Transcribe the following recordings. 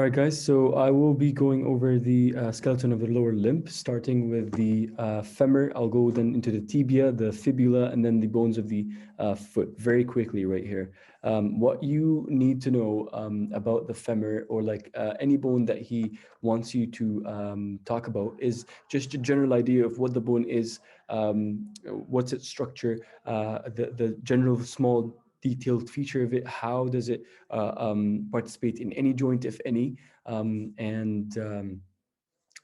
All right, guys. So I will be going over the skeleton of the lower limb, starting with the femur. I'll go then into the tibia, the fibula, and then the bones of the foot very quickly right here. What you need to know about the femur, or like any bone that he wants you to talk about, is just a general idea of what the bone is, what's its structure, the general small detailed feature of it, how does it participate in any joint, if any, and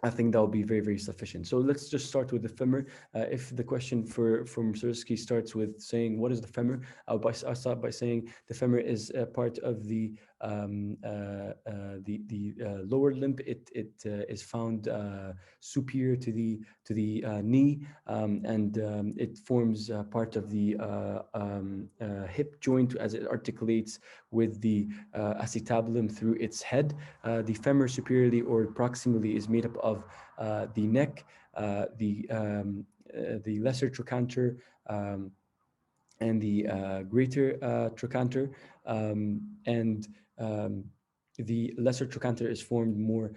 I think that will be very, very sufficient. So let's just start with the femur. If the question from Sersky starts with saying, what is the femur? I'll start by saying the femur is a part of the lower limb. It is found superior to the knee, and it forms part of the hip joint as it articulates with the acetabulum through its head. The femur superiorly or proximally is made up of the neck, the lesser trochanter, and the greater trochanter, and the lesser trochanter is formed more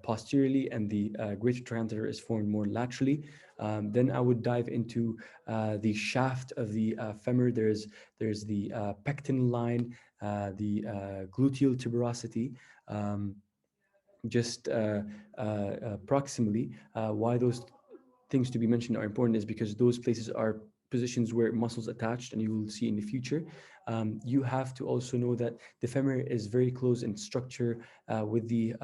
posteriorly, and the greater trochanter is formed more laterally. Then I would dive into the shaft of the femur. There's the pecten line, the gluteal tuberosity. Just proximally, why those things to be mentioned are important is because those places are positions where muscles attached, and you will see in the future. You have to also know that the femur is very close in structure with the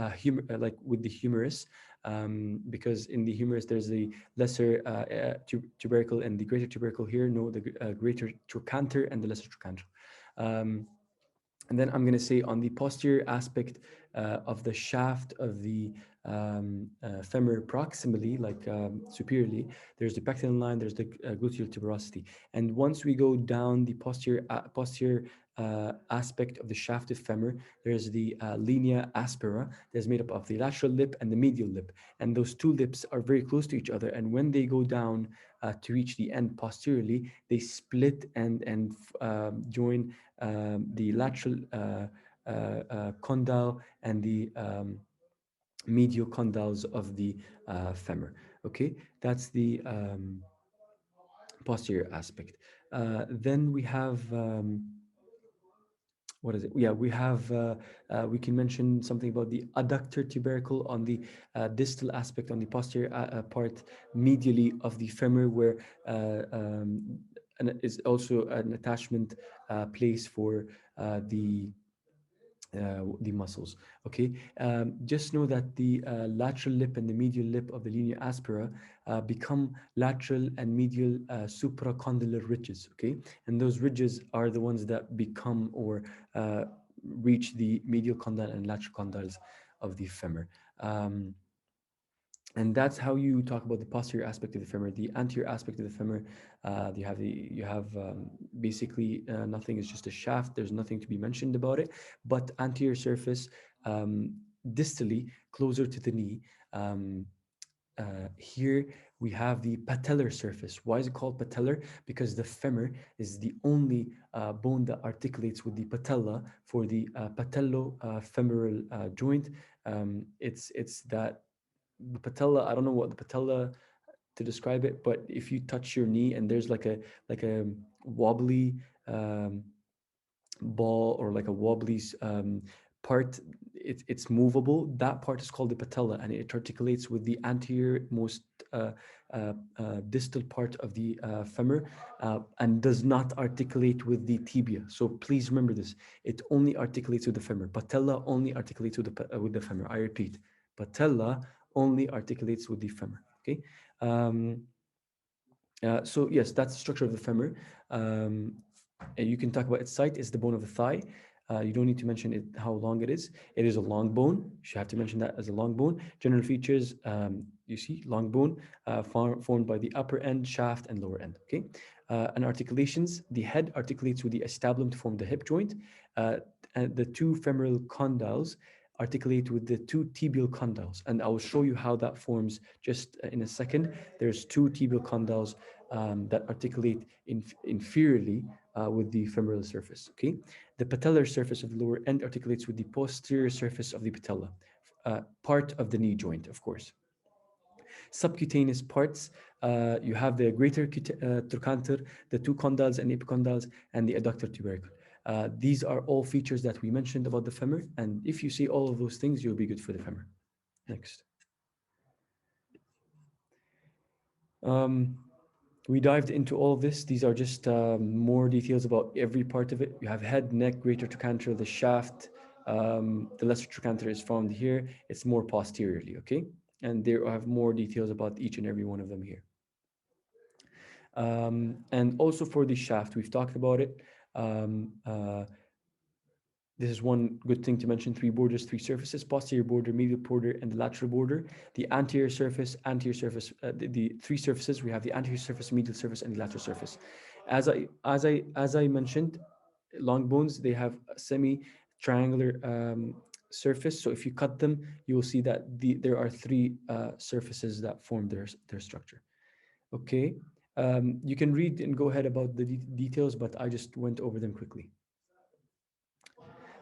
like with the humerus, because in the humerus there's the lesser tubercle and the greater tubercle here. No, the greater trochanter and the lesser trochanter. Um, and then I'm going to say on the posterior aspect of the shaft of the femur proximally, like superiorly, there's the pecten line, there's the gluteal tuberosity. And once we go down the posterior aspect of the shaft of femur, there's the linea aspera that's made up of the lateral lip and the medial lip. And those two lips are very close to each other. And when they go down to reach the end posteriorly, they split and join the lateral condyle and the medial condyles of the femur. Okay, that's the posterior aspect. Then we have what is it? Yeah, we have, we can mention something about the adductor tubercle on the distal aspect, on the posterior part medially of the femur, where and is also an attachment place for the muscles. Okay, just know that the lateral lip and the medial lip of the linea aspera become lateral and medial supracondylar ridges. Okay, and those ridges are the ones that become or reach the medial condyle and lateral condyles of the femur. And that's how you talk about the posterior aspect of the femur. The anterior aspect of the femur, you have basically nothing. It's just a shaft. There's nothing to be mentioned about it. But anterior surface, distally closer to the knee. Here we have the patellar surface. Why is it called patellar? Because the femur is the only bone that articulates with the patella for the patellofemoral joint. It's that the patella, I don't know what the patella to describe it, but if you touch your knee and there's like a wobbly ball, or like a wobbly part, it's movable. That part is called the patella, and it articulates with the anterior most distal part of the femur, and does not articulate with the tibia. So please remember this: it only articulates with the femur. Patella only articulates with the femur. I repeat, patella only articulates with the femur. Okay. So yes, that's the structure of the femur. And you can talk about its site. It's the bone of the thigh. You don't need to mention it, how long it is. It is a long bone. You have to mention that as a long bone. General features, you see, long bone formed by the upper end, shaft, and lower end. Okay. And articulations, the head articulates with the acetabulum to form the hip joint. And the two femoral condyles articulate with the two tibial condyles, and I will show you how that forms just in a second. There's two tibial condyles that articulate inferiorly with the femoral surface. Okay, the patellar surface of the lower end articulates with the posterior surface of the patella, part of the knee joint, of course. Subcutaneous parts, you have the greater trochanter, the two condyles and epicondyles, and the adductor tubercle. These are all features that we mentioned about the femur, and if you see all of those things, you'll be good for the femur. Next. Um, we dived into all of this. These are just more details about every part of it. You have head, neck, greater trochanter, the shaft. The lesser trochanter is found here. It's more posteriorly, okay? And there I have more details about each and every one of them here. And also for the shaft, we've talked about it. Um, uh, this is one good thing to mention: three borders, three surfaces: posterior border, medial border, and the lateral border. The anterior surface, the three surfaces. We have the anterior surface, medial surface, and the lateral surface. As I mentioned, long bones, they have a semi-triangular surface. So if you cut them, you will see that there are three surfaces that form their structure. Okay. You can read and go ahead about the details, but I just went over them quickly.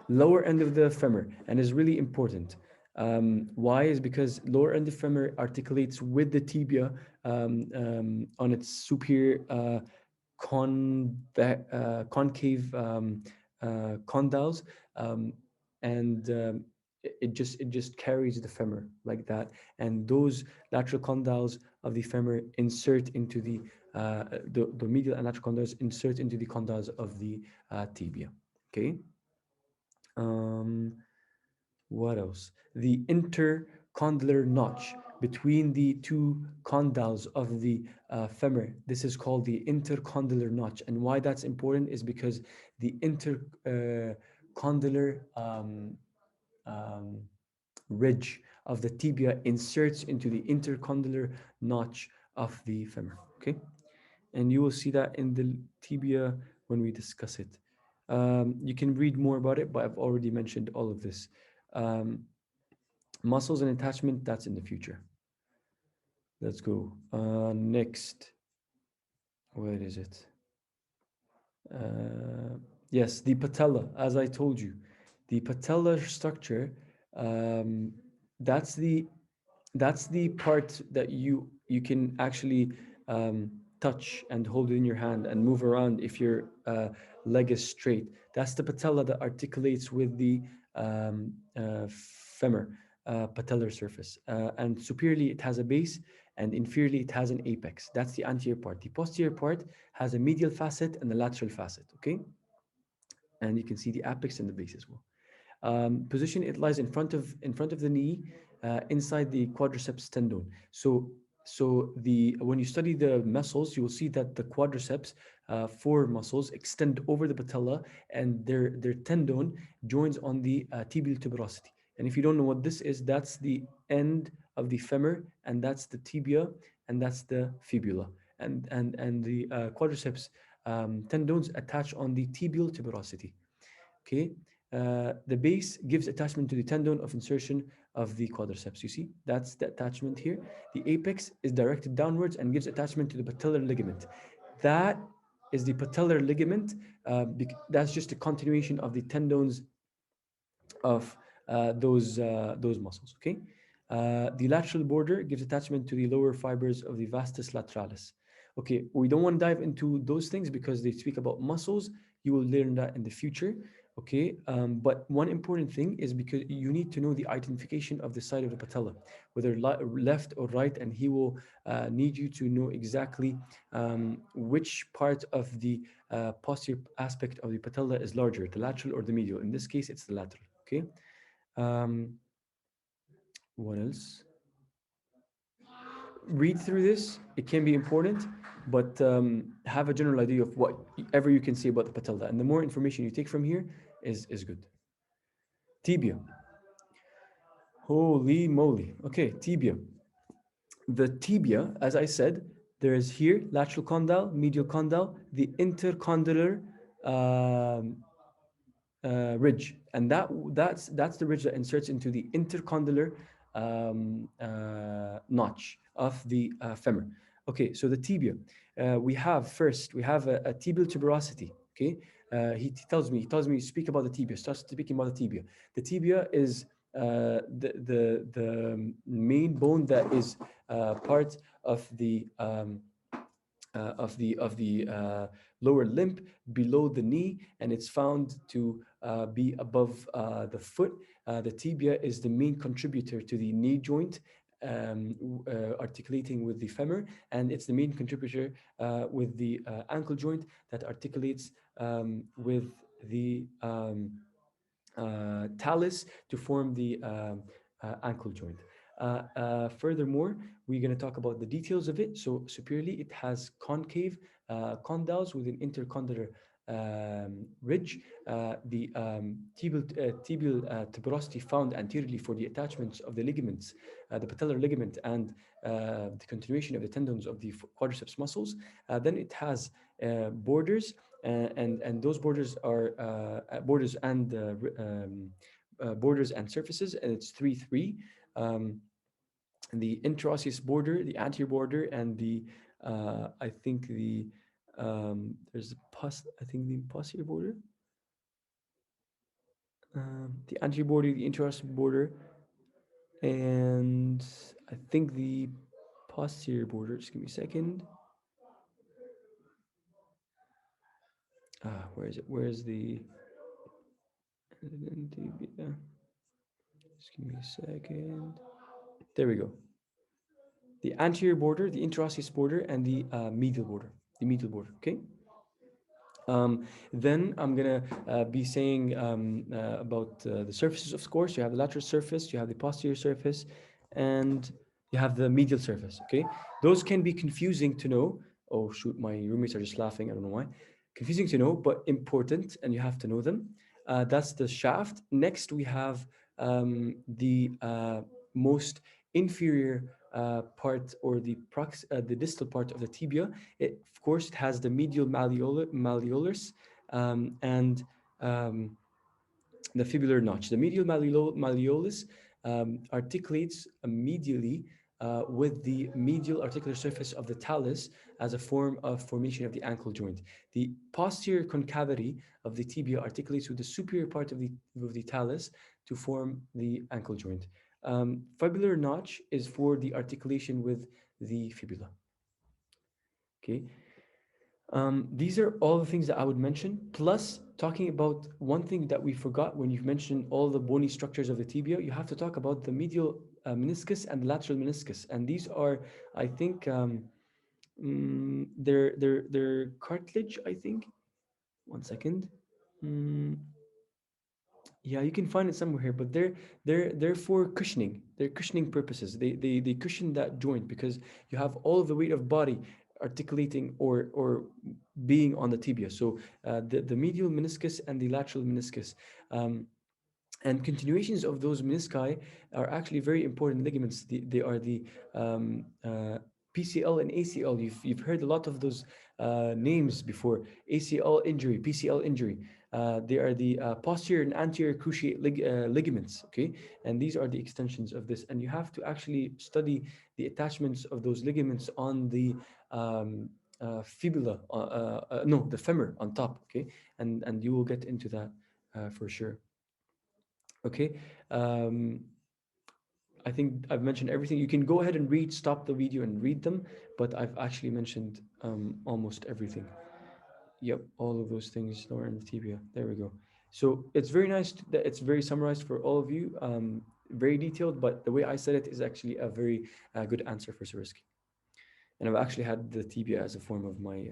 Lower end of the femur, and is really important. Why? Is because lower end of femur articulates with the tibia on its superior concave condyles, um, and it just carries the femur like that, and those lateral condyles of the femur insert into the medial and lateral condyles insert into the condyles of the tibia. Okay. Um, what else? The intercondylar notch between the two condyles of the femur. This is called the intercondylar notch. And why that's important is because the intercondylar um, ridge of the tibia inserts into the intercondylar notch of the femur. Okay, and you will see that in the tibia when we discuss it. You can read more about it, but I've already mentioned all of this. Um, Muscles and attachment, that's in the future. Let's go. Next. Where is it? Uh, yes, the patella, as I told you. The patellar structure, um, that's the that's the part that you can actually touch and hold in your hand and move around if your leg is straight. That's the patella that articulates with the femur, patellar surface. And superiorly, it has a base, and inferiorly, it has an apex. That's the anterior part. The posterior part has a medial facet and a lateral facet. Okay, and you can see the apex and the base as well. Position, it lies in front of the knee, inside the quadriceps tendon. So the when you study the muscles, you will see that the quadriceps, four muscles, extend over the patella, and their tendon joins on the tibial tuberosity. And if you don't know what this is, that's the end of the femur, and that's the tibia, and that's the fibula, and the quadriceps tendons attach on the tibial tuberosity. Okay. The base gives attachment to the tendon of insertion of the quadriceps. You see, that's the attachment here. The apex is directed downwards and gives attachment to the patellar ligament. That is the patellar ligament. That's just a continuation of the tendons of those muscles. Okay. The lateral border gives attachment to the lower fibers of the vastus lateralis. Okay, we don't want to dive into those things because they speak about muscles. You will learn that in the future. Okay, but one important thing is because you need to know the identification of the side of the patella, whether left or right, and he will need you to know exactly which part of the posterior aspect of the patella is larger, the lateral or the medial. In this case, it's the lateral. Okay. Um, what else? Read through this. It can be important, but have a general idea of whatever you can say about the patella. And the more information you take from here is good. Tibia. Holy moly. Okay, tibia. The tibia, as I said, there is here lateral condyle, medial condyle, the intercondylar um, ridge, and that's the ridge that inserts into the intercondylar notch of the femur. Okay, so the tibia, we have a tibial tuberosity. Okay, he tells me speak about the tibia. Starts speaking about the tibia. The tibia is the main bone that is part of the lower limb below the knee, and it's found to be above the foot. The tibia is the main contributor to the knee joint, articulating with the femur, and it's the main contributor with the ankle joint that articulates with the talus to form the ankle joint. Furthermore, we're going to talk about the details of it. So, superiorly, it has concave condyles with an intercondylar ridge. The tibial tuberosity found anteriorly for the attachments of the ligaments, the patellar ligament, and the continuation of the tendons of the quadriceps muscles. Then it has borders, and those borders are borders and surfaces, and it's 3 3. Um, the interosseous border, the anterior border, and the I think the there's I think the posterior border, the anterior border, the interosseous border, and I think the posterior border. Just give me a second. Where is it? Where is the? Just give me a second. There we go. The anterior border, the interosseous border, and the medial border. The medial border. Okay. Then I'm gonna be saying about the surfaces. Of course, you have the lateral surface, you have the posterior surface, and you have the medial surface. Okay, those can be confusing to know. Oh shoot, my roommates are just laughing. I don't know why. Confusing to know, but important, and you have to know them. That's the shaft. Next, we have the most inferior part, or the distal part of the tibia. Of course, it has the medial malleolus and the fibular notch. The medial malleolus articulates medially with the medial articular surface of the talus as a form of formation of the ankle joint. The posterior concavity of the tibia articulates with the superior part of the talus to form the ankle joint. Fibular notch is for the articulation with the fibula. Okay, these are all the things that I would mention, plus talking about one thing that we forgot when you've mentioned all the bony structures of the tibia. You have to talk about the medial meniscus and the lateral meniscus. And these are, I think, they're cartilage, I think. One second. Mm, yeah, you can find it somewhere here, but they're for cushioning. They're cushioning purposes. They cushion that joint because you have all of the weight of body articulating or being on the tibia. So the medial meniscus and the lateral meniscus. And continuations of those menisci are actually very important ligaments. They are the PCL and ACL. You've heard a lot of those names before. ACL injury, PCL injury. They are the posterior and anterior cruciate ligaments. Okay, and these are the extensions of this. And you have to actually study the attachments of those ligaments on the fibula. No, the femur on top. Okay, and you will get into that for sure. Okay. Um, I think I've mentioned everything. You can go ahead and stop the video and read them, but I've actually mentioned almost everything. Yep, all of those things are in the tibia. There we go. So it's very nice that it's very summarized for all of you, very detailed, but the way I said it is actually a very good answer for Sariski. And I've actually had the tibia as a form of my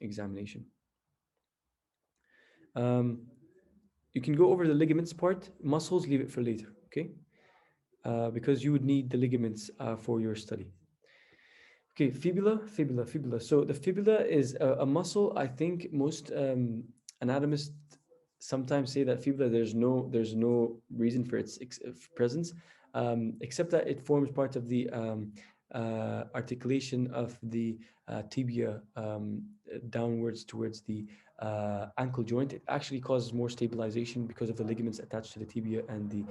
examination. Um, you can go over the ligaments part. Muscles, leave it for later, okay? Because you would need the ligaments for your study. Okay, fibula. So the fibula is a muscle. I think most anatomists sometimes say that fibula, there's no reason for its presence, except that it forms part of the articulation of the tibia downwards towards the ankle joint, it actually causes more stabilization because of the ligaments attached to the tibia and the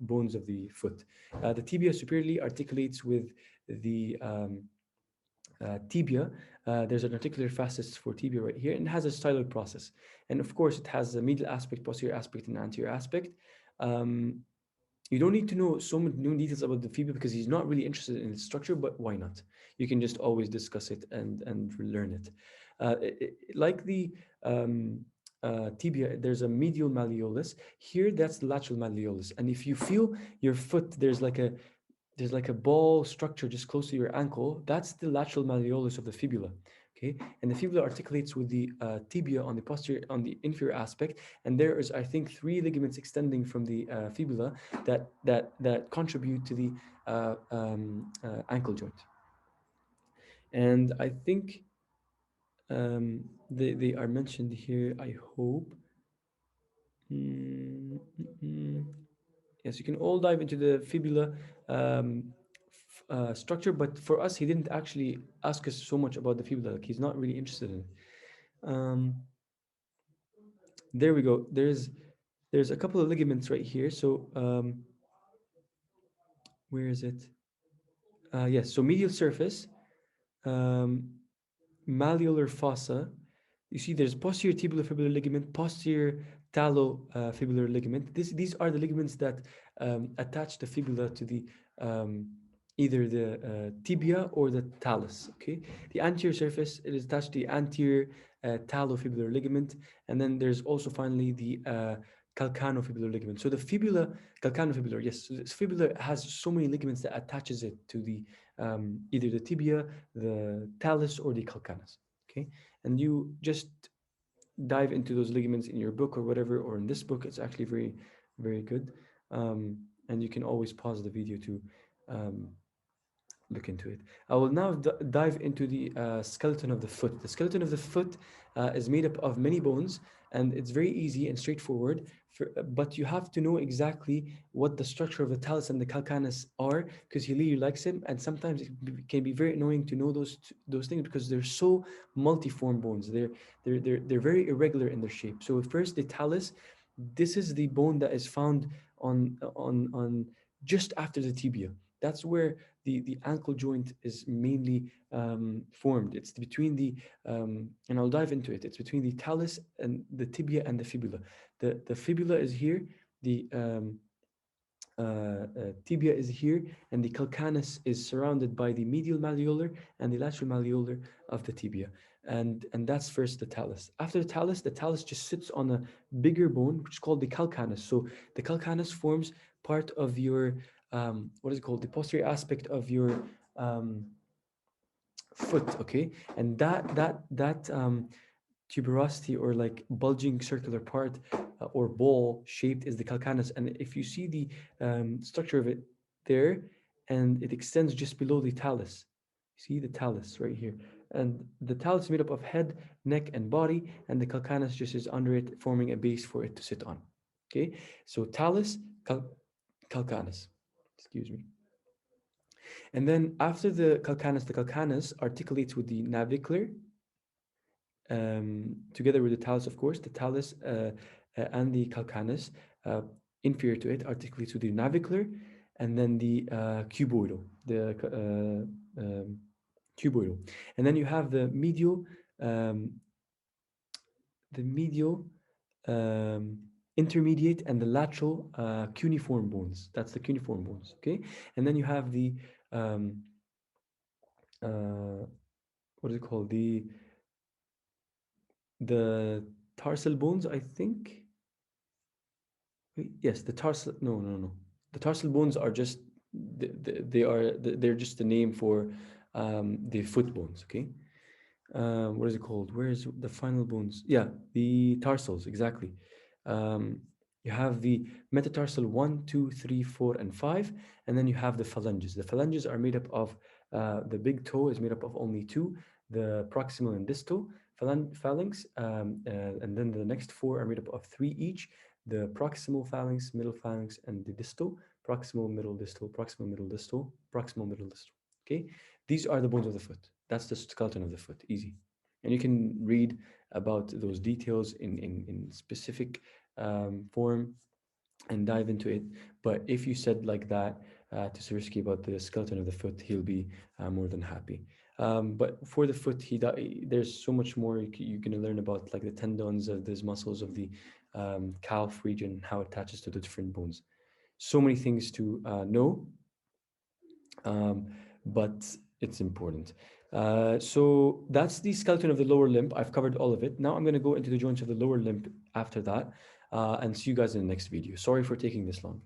bones of the foot. The tibia superiorly articulates with the tibia. There's an articular facets for tibia right here, and it has a styloid process. And of course, it has a medial aspect, posterior aspect, and anterior aspect. Um, you don't need to know so many new details about the fibula because he's not really interested in its structure, but why not? You can just always discuss it and learn it. Like the tibia, there's a medial malleolus. Here, that's the lateral malleolus. And if you feel your foot, there's like a ball structure just close to your ankle. That's the lateral malleolus of the fibula. Okay, and the fibula articulates with the tibia on the posterior, on the inferior aspect, and there is, I think, three ligaments extending from the fibula that contribute to the ankle joint. And I think they are mentioned here. I hope. Mm, mm, mm. Yes, you can all dive into the fibula structure, but for us, he didn't actually ask us so much about the fibula. Like he's not really interested in it. Um, there we go. There's a couple of ligaments right here. So where is it? Yes. So medial surface, um, malleolar fossa. You see, there's posterior tibulofibular ligament, posterior talofibular ligament. These are the ligaments that attach the fibula to the either the tibia or the talus. Okay, the anterior surface, it is attached to the anterior talofibular ligament, and then there's also finally the calcaneofibular ligament. So the fibula, calcaneofibular, yes, so this fibula has so many ligaments that attaches it to the either the tibia, the talus, or the calcaneus. Okay, and you just dive into those ligaments in your book or whatever, or in this book. It's actually very, very good. And you can always pause the video to um, look into it. I will now dive into the skeleton of the foot. The skeleton of the foot is made up of many bones, and it's very easy and straightforward. But you have to know exactly what the structure of the talus and the calcaneus are, because he really likes him. And sometimes can be very annoying to know those things because they're so multiform bones. They're very irregular in their shape. So first, the talus. This is the bone that is found on just after the tibia. That's where the ankle joint is mainly formed. It's between and I'll dive into it. It's between the talus and the tibia and the fibula. The fibula is here. The tibia is here, and the calcaneus is surrounded by the medial malleolar and the lateral malleolar of the tibia. And that's first the talus just sits on a bigger bone which is called the calcaneus. So the calcaneus forms part of your what is it called, the posterior aspect of your um, foot. Okay, and that tuberosity, or like bulging circular part or ball shaped, is the calcaneus. And if you see the structure of it there, and it extends just below the talus. See the talus right here, and the talus is made up of head, neck, and body, and the calcaneus just is under it, forming a base for it to sit on. Okay, so talus, calcaneus, excuse me. And then after the calcaneus articulates with the navicular, together with the talus, of course. The talus and the calcaneus, uh, inferior to it, articulates with the navicular, and then the cuboidal, cuboidal. And then you have um, the medial, um, intermediate, and the lateral cuneiform bones. That's the cuneiform bones. Okay, and then you have the uh, what is it called? The tarsal bones, I think. Wait, yes, the tarsal. No, no, no. The tarsal bones are just they're just the name for the foot bones. Okay. What is it called? Where is the final bones? Yeah, the tarsals, exactly. Um, you have the metatarsal 1, 2, 3, 4, and 5, and then you have the phalanges. The phalanges are made up of the big toe is made up of only two, the proximal and distal phalanx, and then the next four are made up of three each, the proximal phalanx, middle phalanx, and the distal, proximal, middle, distal, proximal, middle, distal, proximal, middle, distal. Okay, these are the bones of the foot. That's the skeleton of the foot. Easy. And you can read about those details in specific form and dive into it. But if you said like that to Sersky about the skeleton of the foot, he'll be more than happy. But for the foot, there's so much more you're going to learn about, like the tendons of these muscles of the calf region, how it attaches to the different bones. So many things to know, um, but it's important. So that's the skeleton of the lower limb. I've covered all of it. Now I'm going to go into the joints of the lower limb after that, and see you guys in the next video. Sorry for taking this long.